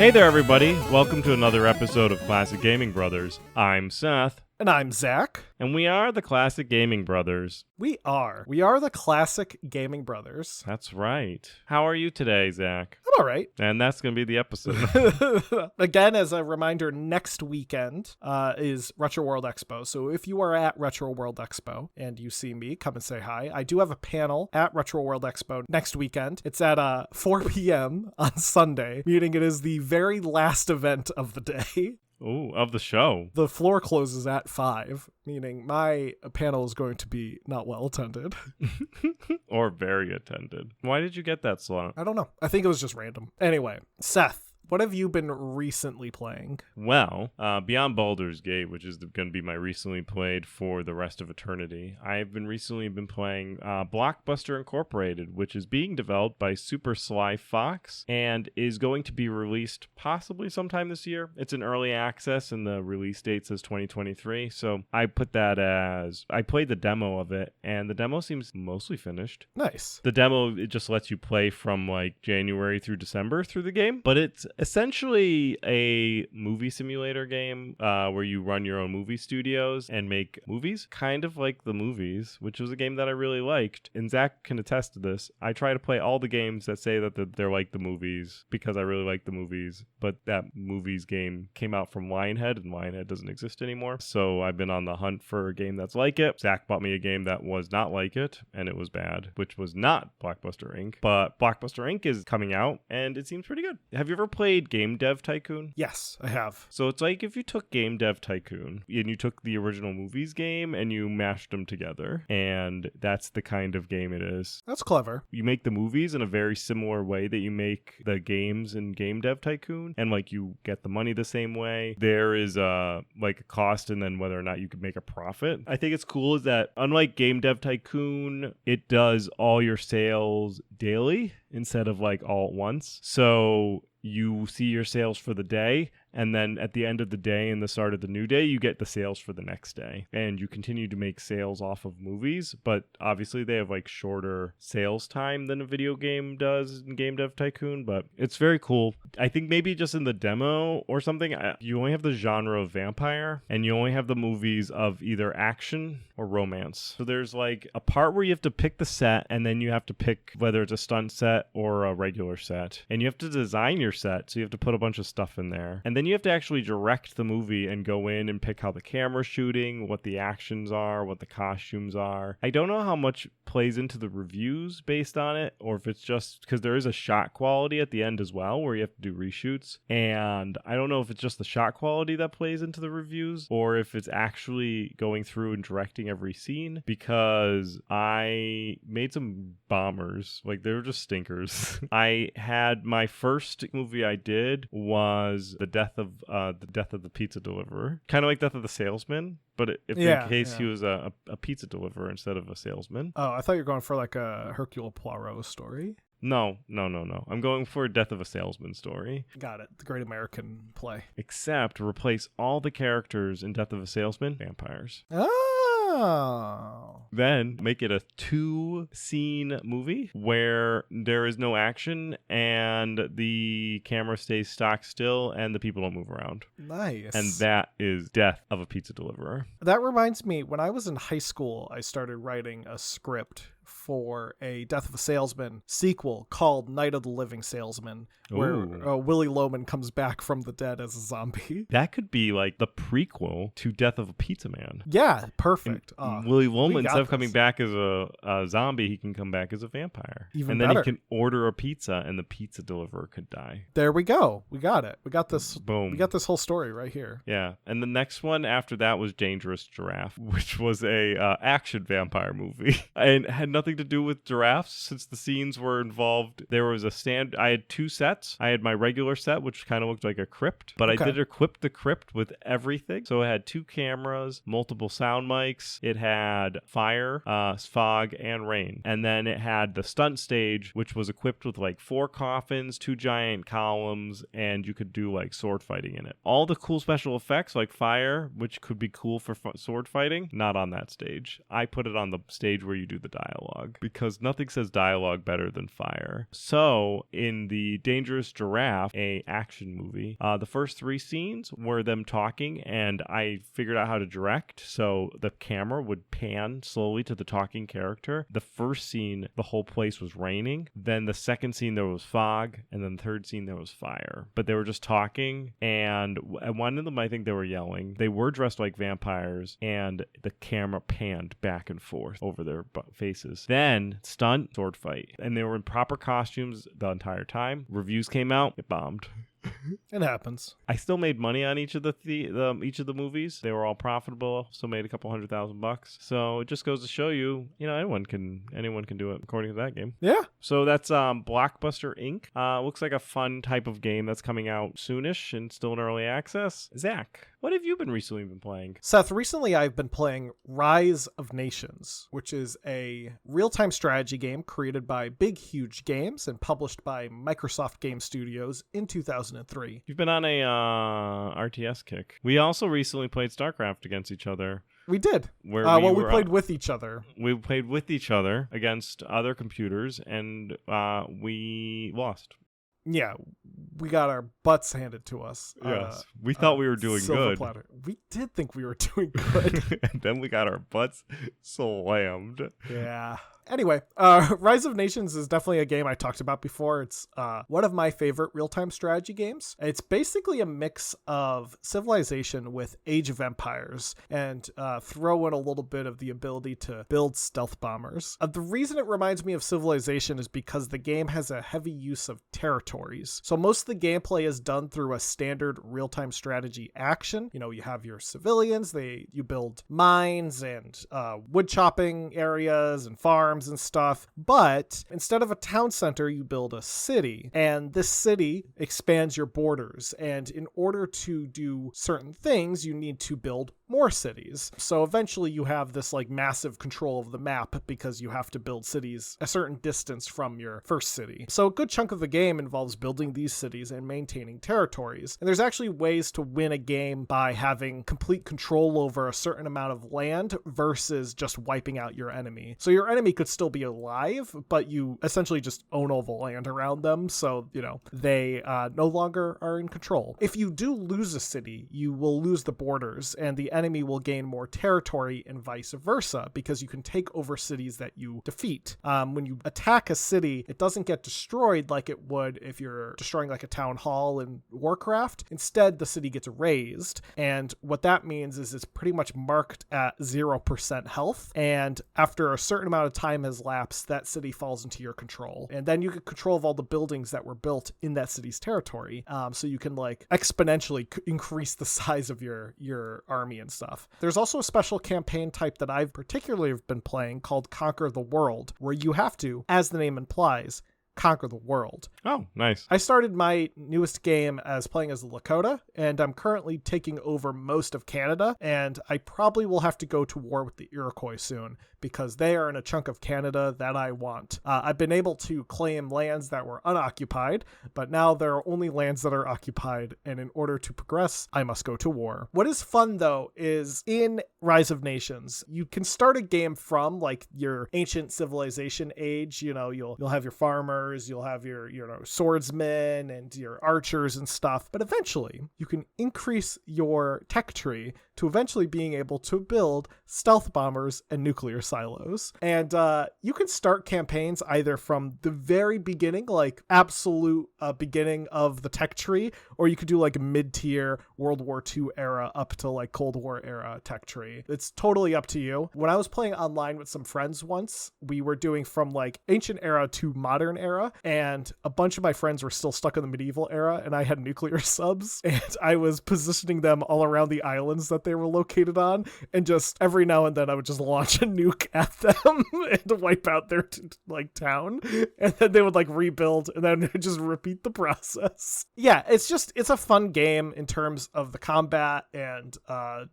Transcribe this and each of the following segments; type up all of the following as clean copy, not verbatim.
Hey there, everybody. Welcome to another episode of Classic Gaming Brothers. I'm Seth. And I'm Zach. And we are the Classic Gaming Brothers. We are. We are the Classic Gaming Brothers. That's right. How are you today, Zach? I'm all right. And that's going to be the episode. Again, as a reminder, next weekend is Retro World Expo. So if you are at Retro World Expo and you see me, come and say hi. I do have a panel at Retro World Expo next weekend. It's at 4 p.m. on Sunday, meaning it is the very last event of the day. Ooh, of the show. The floor closes at 5, meaning my panel is going to be not well attended. Or very attended. Why did you get that slot? I don't know. I think it was just random. Anyway, Seth, what have you been recently playing? Well, beyond Baldur's Gate, which is going to be my recently played for the rest of eternity, I've recently been playing Blockbuster Incorporated, which is being developed by Super Sly Fox and is going to be released possibly sometime this year. It's in early access and the release date says 2023. So I put that as, I played the demo of it and the demo seems mostly finished. Nice. The demo, it just lets you play from like January through December through the game, but it's essentially a movie simulator game where you run your own movie studios and make movies, kind of like the movies, which was a game that I really liked. And Zach can attest to this. I try to play all the games that say that they're like the movies because I really like the movies, but that movies game came out from Lionhead and Lionhead doesn't exist anymore. So I've been on the hunt for a game that's like it. Zach bought me a game that was not like it and it was bad, which was not Blockbuster Inc. But Blockbuster Inc. is coming out and it seems pretty good. Have you ever played Game Dev Tycoon? Yes, I have. So it's like if you took Game Dev Tycoon and you took the original movies game and you mashed them together, and that's the kind of game it is. That's clever. You make the movies in a very similar way that you make the games in Game Dev Tycoon, and like you get the money the same way. There is like a cost and then whether or not you can make a profit. I think it's cool is that unlike Game Dev Tycoon, it does all your sales daily instead of like all at once. So you see your sales for the day, and then at the end of the day and the start of the new day, you get the sales for the next day. And you continue to make sales off of movies, but obviously they have like shorter sales time than a video game does in Game Dev Tycoon, but it's very cool. I think maybe just in the demo or something, you only have the genre of vampire, and you only have the movies of either action or romance. So there's like a part where you have to pick the set, and then you have to pick whether it's a stunt set or a regular set. And you have to design your set, so you have to put a bunch of stuff in there. And then you have to actually direct the movie and go in and pick how the camera's shooting, what the actions are, what the costumes are. I don't know how much plays into the reviews based on it, or if it's just because there is a shot quality at the end as well where you have to do reshoots. And I don't know if it's just the shot quality that plays into the reviews or if it's actually going through and directing every scene, because I made some bombers. Like, they were just stinkers. I had my first movie I did was the death of the pizza deliverer, kind of like Death of the Salesman, but in case he was a pizza deliverer instead of a salesman. Oh, I thought you were going for like a Hercule Poirot story. No. I'm going for a Death of a Salesman story. Got it. The Great American Play. Except replace all the characters in Death of a Salesman vampires. Oh. Then make it a 2-scene movie where there is no action and the camera stays stock still and the people don't move around. Nice. And that is Death of a Pizza Deliverer. That reminds me, when I was in high school, I started writing a script for a Death of a Salesman sequel called Night of the Living Salesman, where Willie Loman comes back from the dead as a zombie. That could be like the prequel to Death of a Pizza Man. Yeah, perfect. Willie Loman, instead of coming back as a zombie, he can come back as a vampire. Even and then better. He can order a pizza and the pizza deliverer could die. There we go. We got it. We got this. Boom. We got this whole story right here. Yeah. And the next one after that was Dangerous Giraffe, which was a action vampire movie and had nothing to do with giraffes since the scenes were involved. There was I had 2 sets. I had my regular set, which kind of looked like a crypt, but I did equip the crypt with everything. So it had 2 cameras, multiple sound mics. It had fire, fog, and rain. And then it had the stunt stage, which was equipped with like 4 coffins, 2 giant columns, and you could do like sword fighting in it. All the cool special effects like fire, which could be cool for sword fighting, not on that stage. I put it on the stage where you do the dialogue. dialogue, because nothing says dialogue better than fire. So in the Dangerous Giraffe, a action movie, the first 3 scenes were them talking, and I figured out how to direct, so the camera would pan slowly to the talking character. The first scene, the whole place was raining. Then the second scene, there was fog, and then the third scene, there was fire. But they were just talking, and at one of them, I think they were yelling. They were dressed like vampires, and the camera panned back and forth over their faces. Then, stunt, sword fight. And they were in proper costumes the entire time. Reviews came out, it bombed. It happens. I still made money on each of the movies. They were all profitable. Still made a couple $100,000. So it just goes to show you, anyone can do it according to that game. Yeah. So that's Blockbuster Inc. Looks like a fun type of game that's coming out soonish and still in early access. Zach, what have you recently been playing? Seth, recently I've been playing Rise of Nations, which is a real-time strategy game created by Big Huge Games and published by Microsoft Game Studios in 2003. You've been on a RTS kick. We also recently played StarCraft against each other. We did. We played with each other. We played with each other against other computers, and we lost. Yeah, we got our butts handed to us. Yes, we thought we were doing good. Platter. We did think we were doing good. And then we got our butts slammed. Yeah. Anyway, Rise of Nations is definitely a game I talked about before. It's one of my favorite real-time strategy games. It's basically a mix of Civilization with Age of Empires, and throw in a little bit of the ability to build stealth bombers. The reason it reminds me of Civilization is because the game has a heavy use of territories. So most of the gameplay is done through a standard real-time strategy action. You have your civilians, you build mines and wood chopping areas and farms and stuff, but instead of a town center, you build a city, and this city expands your borders, and in order to do certain things, you need to build more cities. So eventually you have this massive control of the map because you have to build cities a certain distance from your first city. So a good chunk of the game involves building these cities and maintaining territories. And there's actually ways to win a game by having complete control over a certain amount of land versus just wiping out your enemy. So your enemy could still be alive, but you essentially just own all the land around them. So, they no longer are in control. If you do lose a city, you will lose the borders, and the enemy will gain more territory and vice versa, because you can take over cities that you defeat. When you attack a city, it doesn't get destroyed like it would if you're destroying a town hall in Warcraft. Instead, the city gets razed, and what that means is it's pretty much marked at 0% health, and after a certain amount of time has lapsed, that city falls into your control, and then you get control of all the buildings that were built in that city's territory, so you can exponentially increase the size of your army and stuff. There's also a special campaign type that I've particularly been playing called Conquer the World, where you have to, as the name implies, conquer the world. Oh, nice. I started my newest game as playing as the Lakota, and I'm currently taking over most of Canada, and I probably will have to go to war with the Iroquois soon, because they are in a chunk of Canada that I want. I've been able to claim lands that were unoccupied, but now there are only lands that are occupied, and in order to progress, I must go to war. What is fun, though, is in Rise of Nations, you can start a game from your ancient civilization age. You'll have your farmers, you'll have your swordsmen and your archers and stuff, but eventually you can increase your tech tree to eventually being able to build stealth bombers and nuclear silos. And you can start campaigns either from the very beginning, absolute beginning of the tech tree, or you could do a mid-tier World War II era up to Cold War era tech tree. It's totally up to you. When I was playing online with some friends once, we were doing from ancient era to modern era, and a bunch of my friends were still stuck in the medieval era, and I had nuclear subs, and I was positioning them all around the islands that they were located on, and just every now and then I would just launch a nuke at them and wipe out their town, and then they would rebuild, and then just repeat the process. Yeah, it's a fun game in terms of the combat and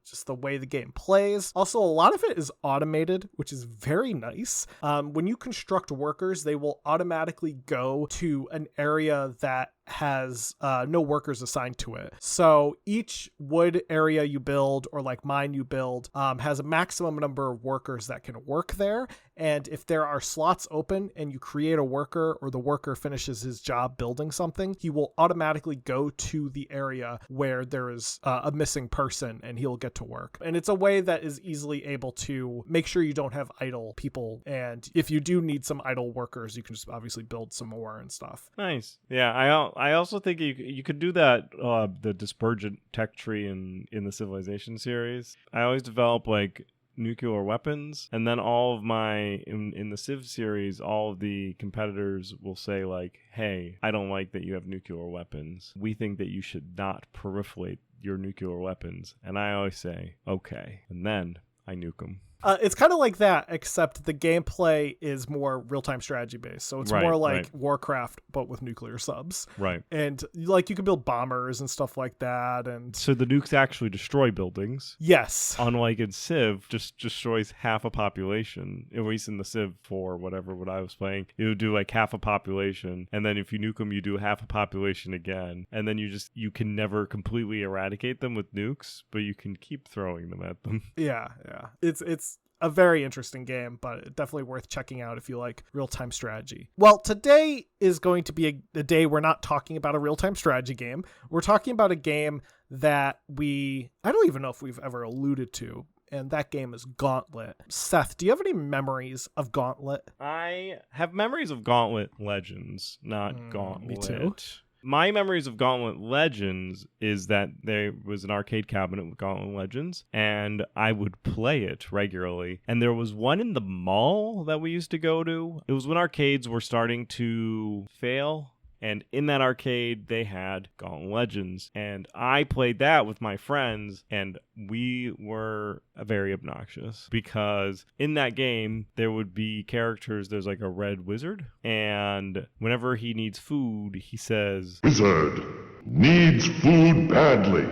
just the way the game plays. Also, a lot of it is automated, which is very nice. When you construct workers, they will automatically go to an area that has no workers assigned to it. So each wood area you build or like mine you build has a maximum number of workers that can work there. And if there are slots open and you create a worker or the worker finishes his job building something, he will automatically go to the area where there is a missing person and he'll get to work. And it's a way that is easily able to make sure you don't have idle people. And if you do need some idle workers, you can just obviously build some more and stuff. Nice. Yeah, I also think you could do that, the dispergent tech tree in the Civilization series. I always develop like nuclear weapons, and then all of my in the Civ series, all of the competitors will say like, hey, I don't like that you have nuclear weapons, we think that you should not proliferate your nuclear weapons. And I always say okay, and then I nuke them. It's kind of like that, except the gameplay is more real-time strategy based. So it's more like Warcraft, but with nuclear subs. Right. And like you can build bombers and stuff like that. And so the nukes actually destroy buildings. Yes. Unlike in Civ, just destroys half a population. At least in the Civ 4, whatever, what I was playing, it would do like half a population. And then if you nuke them, you do half a population again. And then you can never completely eradicate them with nukes, but you can keep throwing them at them. Yeah. It's a very interesting game, but definitely worth checking out if you like real-time strategy. Well, today is going to be a day we're not talking about a real-time strategy game. We're talking about a game that I don't even know if we've ever alluded to, and that game is Gauntlet. Seth, do you have any memories of Gauntlet? I have memories of Gauntlet Legends, not Gauntlet. Me too. My memories of Gauntlet Legends is that there was an arcade cabinet with Gauntlet Legends, and I would play it regularly. And there was one in the mall that we used to go to. It was when arcades were starting to fail. And in that arcade, they had Gauntlet Legends. And I played that with my friends, and we were very obnoxious. Because in that game, there would be characters, there's like a red wizard. And whenever he needs food, he says, "Wizard needs food badly."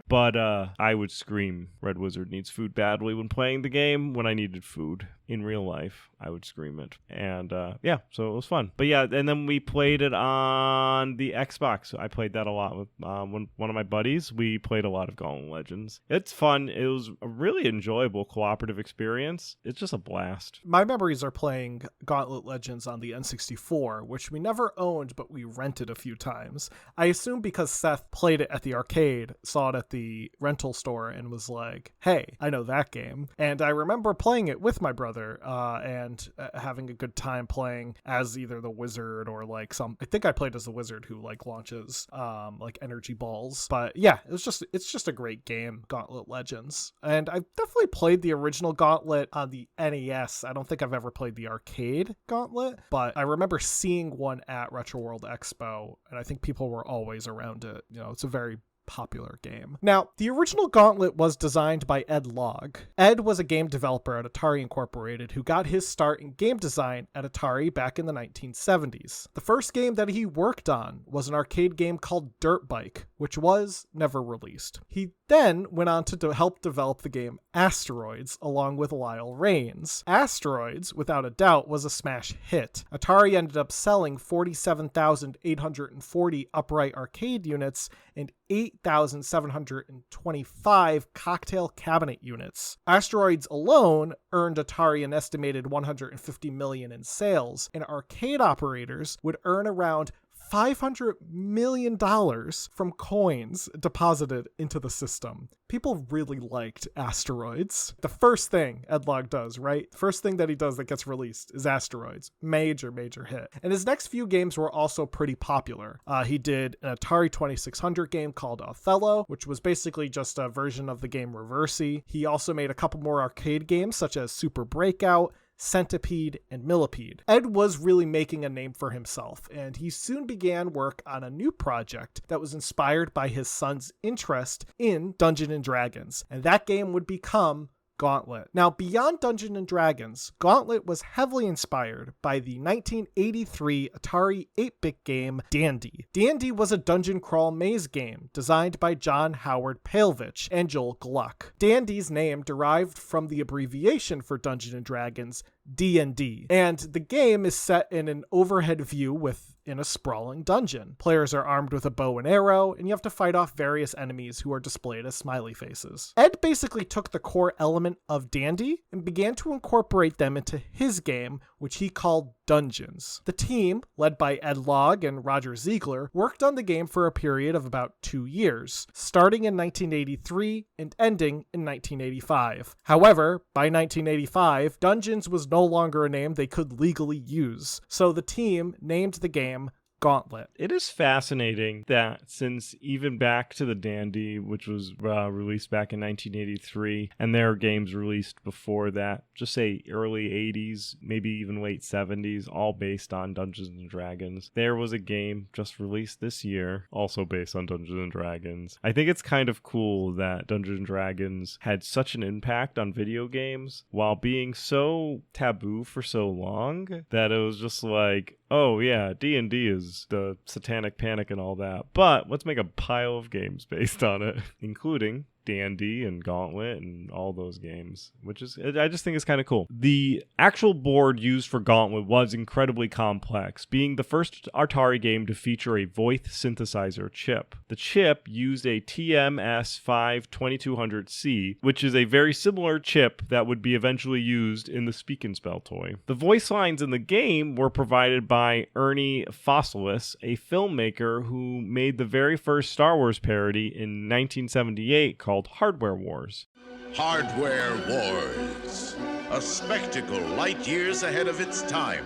But I would scream, "Red Wizard needs food badly," when playing the game. When I needed food in real life, I would scream it. And yeah, so it was fun. But yeah, and then we played it on the Xbox. I played that a lot with one of my buddies. We played a lot of Gauntlet Legends. It's fun. It was a really enjoyable cooperative experience. It's just a blast. My memories are playing Gauntlet Legends on the N64, which we never owned, but we rented a few times. I assume because Seth played it at the arcade, saw it at the rental store, and was like, hey, I know that game. And I remember playing it with my brother and having a good time playing as either the wizard or like I think I played as the wizard who like launches like energy balls. But yeah, it's just a great game, Gauntlet Legends. And I've definitely played the original Gauntlet on the NES. I don't think I've ever played the arcade Gauntlet, but I remember seeing one at Retro World Expo, and I think people were always around it. You know, it's a very popular game. Now, the original Gauntlet was designed by Ed Logg. Ed was a game developer at Atari Incorporated who got his start in game design at Atari back in the 1970s. The first game that he worked on was an arcade game called Dirt Bike, which was never released. He then went on to help develop the game Asteroids along with Lyle Raines. Asteroids, without a doubt, was a smash hit. Atari ended up selling 47,840 upright arcade units and 8,725 cocktail cabinet units. Asteroids alone earned Atari an estimated $150 million in sales, and arcade operators would earn around $500 million from coins deposited into the system. People really liked Asteroids. The first thing Ed Logg does, right? The first thing that he does that gets released is Asteroids. Major hit. And his next few games were also pretty popular. He did an Atari 2600 game called Othello, which was basically just a version of the game Reversi. He also made a couple more arcade games such as Super Breakout, Centipede, and Millipede. Ed was really making a name for himself, and he soon began work on a new project that was inspired by his son's interest in Dungeons and Dragons, and that game would become Gauntlet. Now, beyond Dungeons & Dragons, Gauntlet was heavily inspired by the 1983 Atari 8-bit game Dandy. Dandy was a dungeon crawl maze game designed by John Howard Palevich and Joel Gluck. Dandy's name derived from the abbreviation for Dungeons & Dragons, D&D, and the game is set in an overhead view with in a sprawling dungeon. Players are armed with a bow and arrow, and you have to fight off various enemies who are displayed as smiley faces. Ed basically took the core element of Dandy and began to incorporate them into his game, which he called Dungeons. The team, led by Ed Logg and Roger Ziegler, worked on the game for a period of about 2 years, starting in 1983 and ending in 1985. However, by 1985, Dungeons was no longer a name they could legally use, so the team named the game Gauntlet. It is fascinating that since even back to the Dandy, which was released back in 1983, and there are games released before that, just say early 80s, maybe even late 70s, all based on Dungeons and Dragons. There was a game just released this year, also based on Dungeons and Dragons. I think it's kind of cool that Dungeons and Dragons had such an impact on video games while being so taboo for so long that it was just like, oh yeah, D&D is the satanic panic and all that, but let's make a pile of games based on it, including D&D and Gauntlet and all those games, which is, I just think it's kind of cool. The actual board used for Gauntlet was incredibly complex, being the first Atari game to feature a voice synthesizer chip. The chip used a TMS5 2200C, which is a very similar chip that would be eventually used in the Speak and Spell toy. The voice lines in the game were provided by Ernie Fossilis, a filmmaker who made the very first Star Wars parody in 1978 called Hardware Wars. Hardware Wars, a spectacle light years ahead of its time.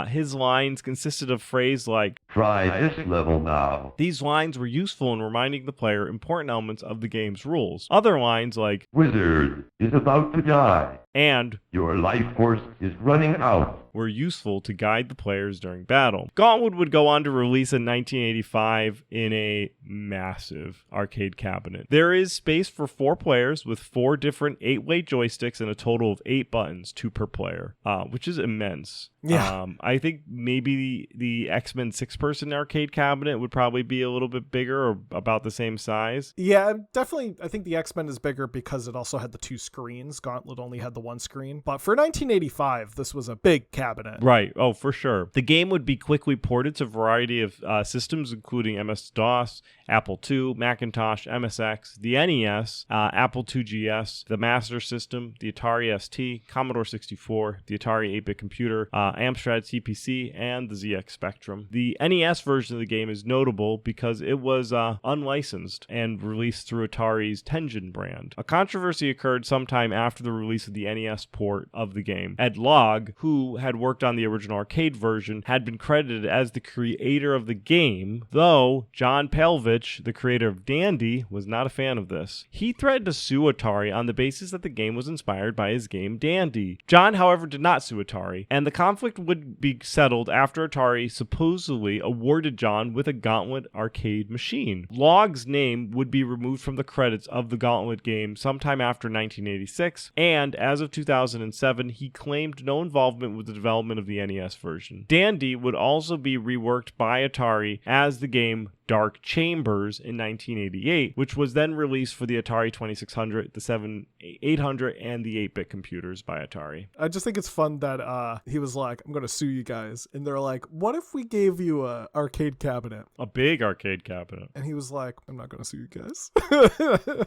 His lines consisted of phrases like, Try this level now. these lines were useful in reminding the player important elements of the game's rules. Other lines like, Wizard is about to die. and Your life force is running out. were useful to guide the players during battle. Gauntlet would go on to release in 1985 in a massive arcade cabinet. There is space for 4 players with 4 different 8-way joysticks and a total of 8 buttons, 2 per player, which is immense. Yeah. I think maybe the X-Men 6-person arcade cabinet would probably be a little bit bigger or about the same size. Yeah, definitely. I think the X-Men is bigger because it also had the 2 screens. Gauntlet only had the 1 screen. But for 1985, this was a big cabinet. Right. Oh, for sure. The game would be quickly ported to a variety of systems, including MS-DOS, Apple II, Macintosh, MSX, the NES, Apple IIGS, the Master System, the Atari ST, Commodore 64, the Atari 8-bit computer, Amstrad CPC, and the ZX Spectrum. The NES version of the game is notable because it was unlicensed and released through Atari's Tengen brand. A controversy occurred sometime after the release of the NES port of the game. Ed Logg, who had worked on the original arcade version, had been credited as the creator of the game, though John Palevich, the creator of Dandy, was not a fan of this. He threatened to sue Atari on the basis that the game was inspired by his game Dandy. John, however, did not sue Atari, and the conflict would be settled after Atari supposedly awarded John with a Gauntlet arcade machine. Logg's name would be removed from the credits of the Gauntlet game sometime after 1986, and as of 2007, he claimed no involvement with the development of the NES version. Dandy would also be reworked by Atari as the game Dark Chambers in 1988, which was then released for the Atari 2600, the 7800, and the 8-bit computers by Atari. I just think it's fun that he was like, I'm going to sue you guys. And they're like, what if we gave you a arcade cabinet? A big arcade cabinet. And he was like, I'm not going to sue you guys.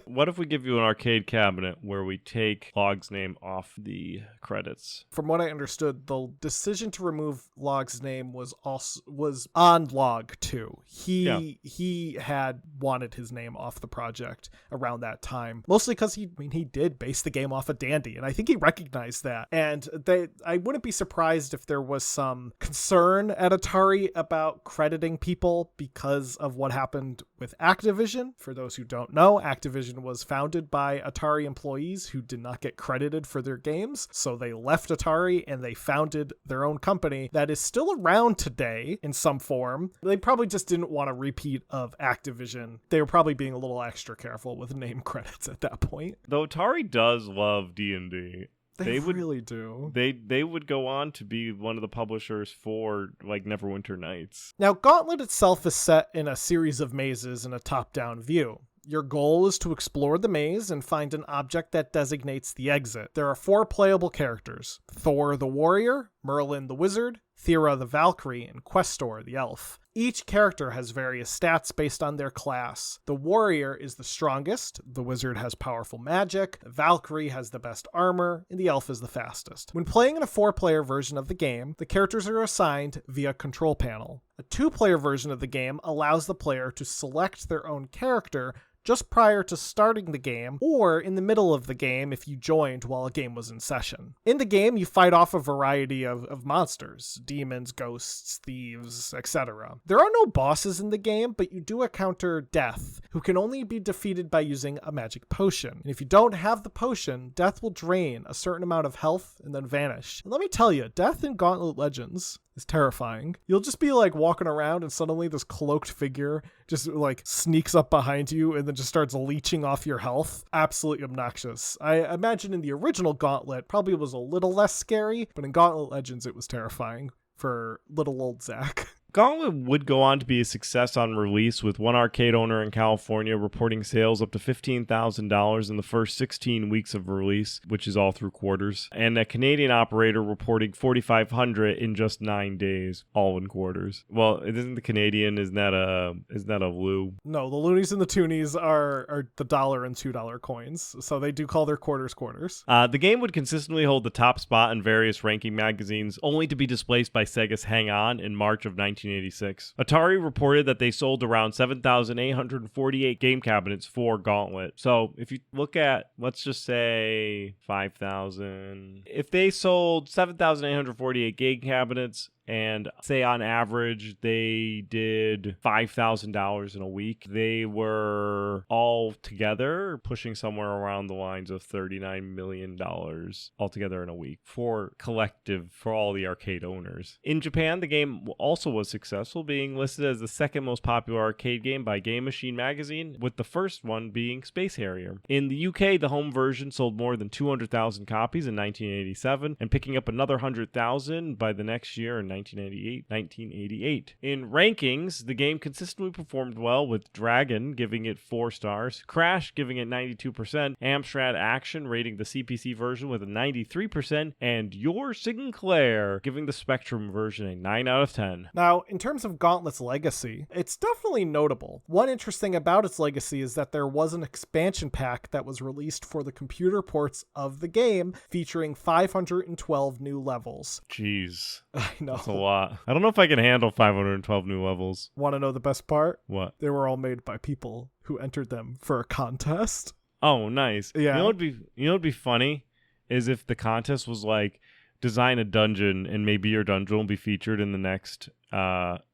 What if we give you an arcade cabinet where we take Logg's name off the credits? From what I understood, the decision to remove Logg's name was on Log too. He had wanted his name off the project around that time, mostly because he did base the game off of Dandy, and I think he recognized that. And I wouldn't be surprised if there was some concern at Atari about crediting people because of what happened with Activision. For those who don't know, Activision was founded by Atari employees who did not get credited for their games, so they left Atari and they founded their own company that is still around today in some form. They probably just didn't want a repeat of Activision. They were probably being a little extra careful with name credits at that point. Though Atari does love D&D. They really do. They would go on to be one of the publishers for like Neverwinter Nights. Now, Gauntlet itself is set in a series of mazes in a top-down view. Your goal is to explore the maze and find an object that designates the exit. There are 4 playable characters: Thor the warrior, Merlin the wizard, Thera the Valkyrie, and Questor the Elf. Each character has various stats based on their class. The warrior is the strongest, the wizard has powerful magic, the Valkyrie has the best armor, and the elf is the fastest. When playing in a 4-player version of the game, the characters are assigned via control panel. A 2-player version of the game allows the player to select their own character just prior to starting the game, or in the middle of the game if you joined while a game was in session. In the game, you fight off a variety of monsters, demons, ghosts, thieves, etc. There are no bosses in the game, but you do encounter Death, who can only be defeated by using a magic potion. And if you don't have the potion, Death will drain a certain amount of health and then vanish. And let me tell you, Death in Gauntlet Legends is terrifying. You'll just be like walking around and suddenly this cloaked figure just like sneaks up behind you and then just starts leeching off your health. Absolutely obnoxious. I imagine in the original Gauntlet probably was a little less scary, but in Gauntlet Legends it was terrifying for little old Zach. Gauntlet would go on to be a success on release, with one arcade owner in California reporting sales up to $15,000 in the first 16 weeks of release, which is all through quarters, and a Canadian operator reporting $4,500 in just 9 days, all in quarters. Well, it isn't the Canadian, isn't that a Lou? No, the loonies and the toonies are the $1 and $2 coins, so they do call their quarters quarters. The game would consistently hold the top spot in various ranking magazines, only to be displaced by Sega's Hang On in March of 1986. Atari reported that they sold around 7,848 game cabinets for Gauntlet. So if you look at, let's just say 5,000. If they sold 7,848 game cabinets, and say on average they did $5,000 in a week, they were all together pushing somewhere around the lines of $39 million altogether in a week for all the arcade owners. In Japan, the game also was successful, being listed as the second most popular arcade game by Game Machine magazine, with the first one being Space Harrier. In the UK, the home version sold more than 200,000 copies in 1987, and picking up another 100,000 by the next year in 1988. In rankings, the game consistently performed well, with Dragon giving it 4 stars, Crash giving it 92%, Amstrad Action rating the CPC version with a 93%, and Your Sinclair giving the Spectrum version a 9 out of 10. Now, in terms of Gauntlet's legacy, it's definitely notable. One interesting about its legacy is that there was an expansion pack that was released for the computer ports of the game, featuring 512 new levels. Jeez. I know. That's a lot. I don't know if I can handle 512 new levels. Want to know the best part? What? They were all made by people who entered them for a contest. Oh, nice. Yeah. You know what'd be funny is if the contest was like, design a dungeon and maybe your dungeon will be featured in the next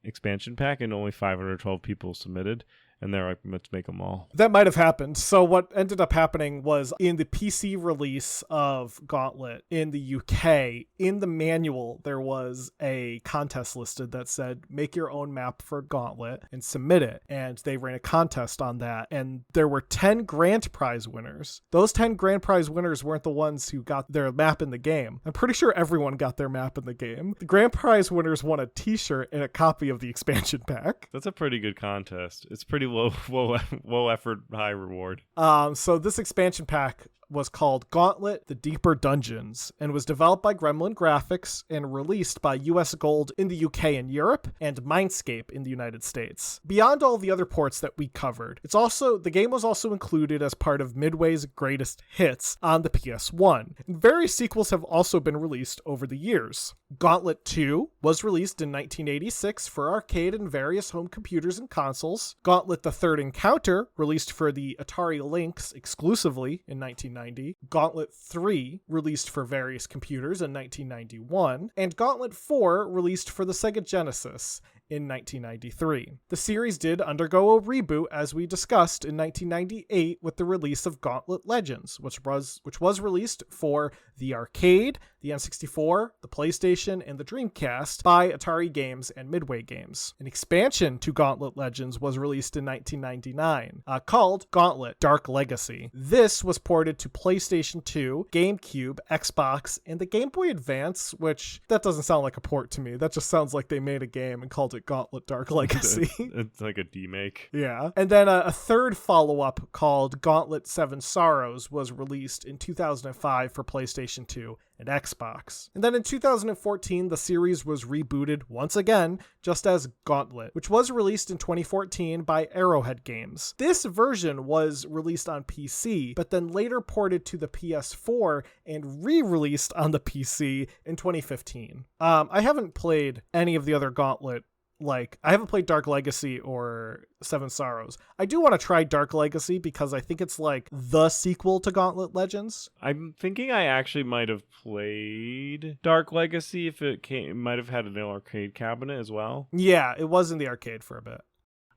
expansion pack, and only 512 people submitted. And they're like, let's make them all. That might have happened. So what ended up happening was, in the PC release of Gauntlet in the UK, in the manual, there was a contest listed that said, make your own map for Gauntlet and submit it. And they ran a contest on that. And there were 10 grand prize winners. Those 10 grand prize winners weren't the ones who got their map in the game. I'm pretty sure everyone got their map in the game. The grand prize winners won a t-shirt and a copy of the expansion pack. That's a pretty good contest. It's pretty low effort, high reward. So this expansion pack was called Gauntlet: The Deeper Dungeons and was developed by Gremlin Graphics and released by US Gold in the UK and Europe and Mindscape in the United States. Beyond all the other ports that we covered, the game was also included as part of Midway's Greatest Hits on the PS1. And various sequels have also been released over the years. Gauntlet 2 was released in 1986 for arcade and various home computers and consoles. Gauntlet: The Third Encounter, released for the Atari Lynx exclusively in 1990. Gauntlet 3, released for various computers in 1991. And Gauntlet 4, released for the Sega Genesis in 1993. The series did undergo a reboot, as we discussed, in 1998 with the release of Gauntlet Legends, which was released for the arcade, the N64, the PlayStation, and the Dreamcast by Atari Games and Midway Games. An expansion to Gauntlet Legends was released in 1999, called Gauntlet: Dark Legacy. This was ported to PlayStation 2, GameCube, Xbox, and the Game Boy Advance, which that doesn't sound like a port to me. That just sounds like they made a game and called called it Gauntlet Dark Legacy. It's like a demake. Yeah. And then a third follow-up called Gauntlet 7 Sorrows was released in 2005 for PlayStation 2 and Xbox. And then in 2014, the series was rebooted once again, just as Gauntlet, which was released in 2014 by Arrowhead Games. This version was released on PC, but then later ported to the PS4 and re-released on the PC in 2015. I haven't played any of the other Gauntlet. Like, I haven't played Dark Legacy or Seven Sorrows. I do want to try Dark Legacy because I think it's like the sequel to Gauntlet Legends. I'm thinking I actually might have played Dark Legacy if it might have had an arcade cabinet as well. Yeah, it was in the arcade for a bit.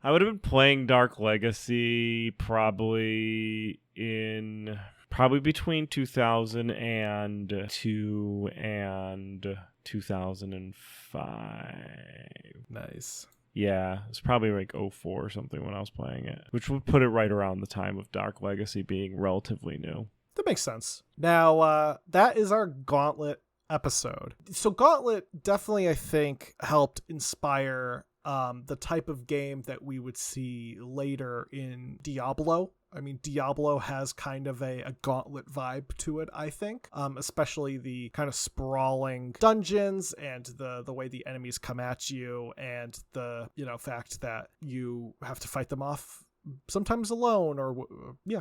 I would have been playing Dark Legacy probably between 2002 and 2005. Nice. Yeah, it's probably like 04 or something when I was playing it, which would put it right around the time of Dark Legacy being relatively new. That makes sense. Now, that is our Gauntlet episode. So Gauntlet definitely, I think, helped inspire the type of game that we would see later in Diablo. I mean, Diablo has kind of a Gauntlet vibe to it, I think, especially the kind of sprawling dungeons and the way the enemies come at you and the, fact that you have to fight them off sometimes alone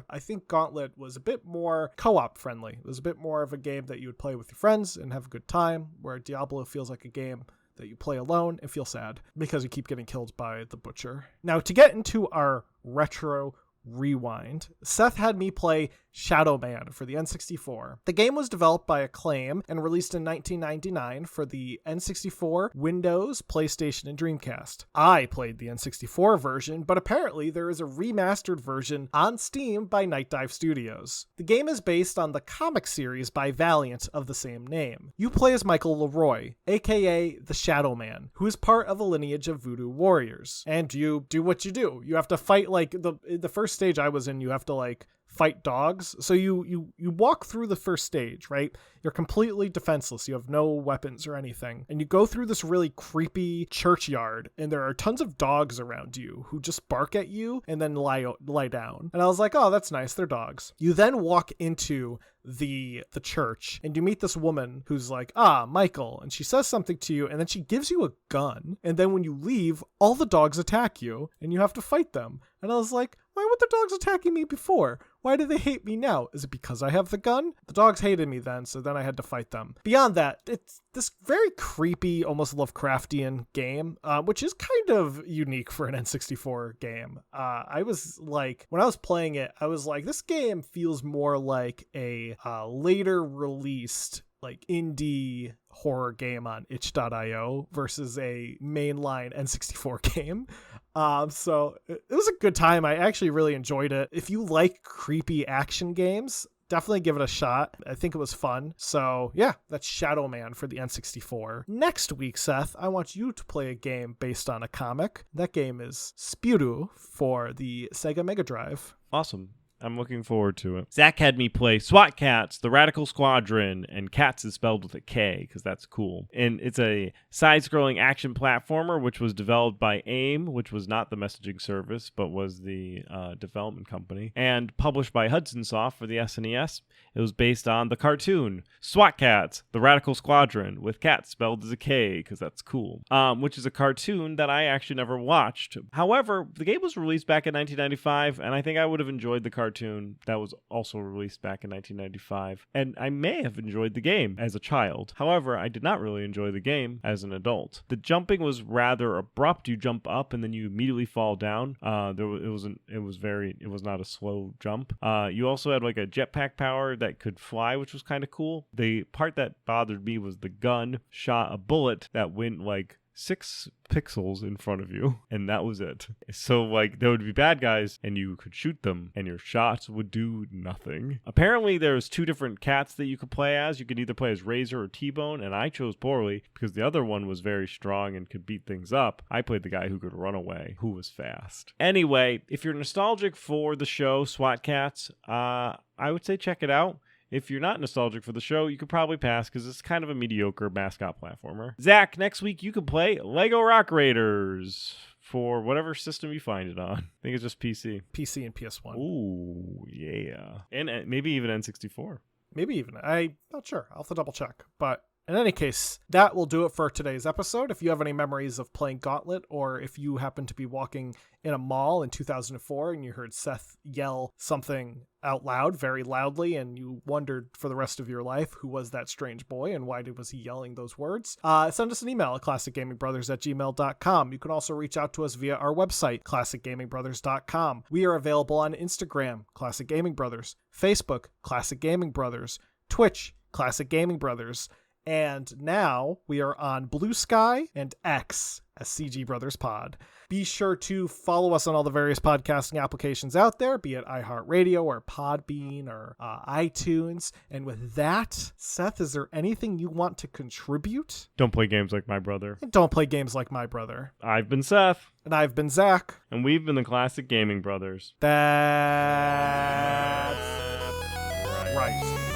I think Gauntlet was a bit more co-op friendly. It was a bit more of a game that you would play with your friends and have a good time, where Diablo feels like a game that you play alone and feel sad because you keep getting killed by the butcher. Now, to get into our retro rewind, Seth had me play Shadow Man for the N64. The game was developed by Acclaim and released in 1999 for the N64, Windows, PlayStation, and Dreamcast. I played the N64 version, but apparently there is a remastered version on Steam by Night Dive Studios. The game is based on the comic series by Valiant of the same name. You play as Michael Leroy, aka the Shadow Man, who is part of a lineage of voodoo warriors. And you do what you do. You have to fight, like, the first stage I was in, you have to, like, fight dogs. So you walk through the first stage, right? You're completely defenseless. You have no weapons or anything. And you go through this really creepy churchyard, and there are tons of dogs around you who just bark at you and then lie down. And I was like, oh, that's nice. They're dogs. You then walk into the church, and you meet this woman who's like, Michael, and she says something to you, and then she gives you a gun, and then when you leave, all the dogs attack you, and you have to fight them. And I was like, why were the dogs attacking me before? Why do they hate me now? Is it because I have the gun? The dogs hated me then, so then I had to fight them. Beyond that, it's this very creepy, almost Lovecraftian game, which is kind of unique for an N64 game. I was like, when I was playing it, I was like, this game feels more like a later released like indie horror game on itch.io versus a mainline N64 game. So it was a good time. I actually really enjoyed it. If you like creepy action games, definitely give it a shot. I think it was fun. So yeah, that's Shadow Man for the N64. Next week, Seth, I want you to play a game based on a comic. That game is Spudu for the Sega Mega Drive. Awesome. I'm looking forward to it. Zach had me play SWAT Cats, The Radical Squadron, and Cats is spelled with a K because that's cool. And it's a side-scrolling action platformer which was developed by AIM, which was not the messaging service but was the development company, and published by Hudson Soft for the SNES. It was based on the cartoon SWAT Cats, The Radical Squadron, with Cats spelled as a K because that's cool, which is a cartoon that I actually never watched. However, the game was released back in 1995, and I think I would have enjoyed the cartoon that was also released back in 1995, and I may have enjoyed the game as a child. However, I did not really enjoy the game as an adult. The jumping was rather abrupt. You jump up and then you immediately fall down. It was not a slow jump. You also had like a jetpack power that could fly, which was kind of cool. The part that bothered me was the gun shot a bullet that went like 6 pixels in front of you, and that was it. So like there would be bad guys and you could shoot them and your shots would do nothing. Apparently there's 2 different cats that you could play as. You could either play as Razor or T-Bone, and I chose poorly because the other one was very strong and could beat things up. I played the guy who could run away, who was fast. Anyway, if you're nostalgic for the show SWAT Cats, I would say check it out. If you're not nostalgic for the show, you could probably pass because it's kind of a mediocre mascot platformer. Zach, next week you can play Lego Rock Raiders for whatever system you find it on. I think it's just PC. PC and PS1. Ooh, yeah. And maybe even N64. Maybe even. I'm not sure. I'll have to double check. But in any case, that will do it for today's episode. If you have any memories of playing Gauntlet, or if you happen to be walking in a mall in 2004 and you heard Seth yell something out loud, very loudly, and you wondered for the rest of your life who was that strange boy and why was he yelling those words, send us an email at classicgamingbrothers@gmail.com. You can also reach out to us via our website, classicgamingbrothers.com. We are available on Instagram, Classic Gaming Brothers, Facebook, Classic Gaming Brothers, Twitch, Classic Gaming Brothers, and now we are on Blue Sky and X as CG Brothers Pod. Be sure to follow us on all the various podcasting applications out there, be it iHeartRadio or Podbean or iTunes. And with that, Seth, is there anything you want to contribute? Don't play games like my brother. And don't play games like my brother. I've been Seth. And I've been Zach. And we've been the Classic Gaming Brothers. That's right.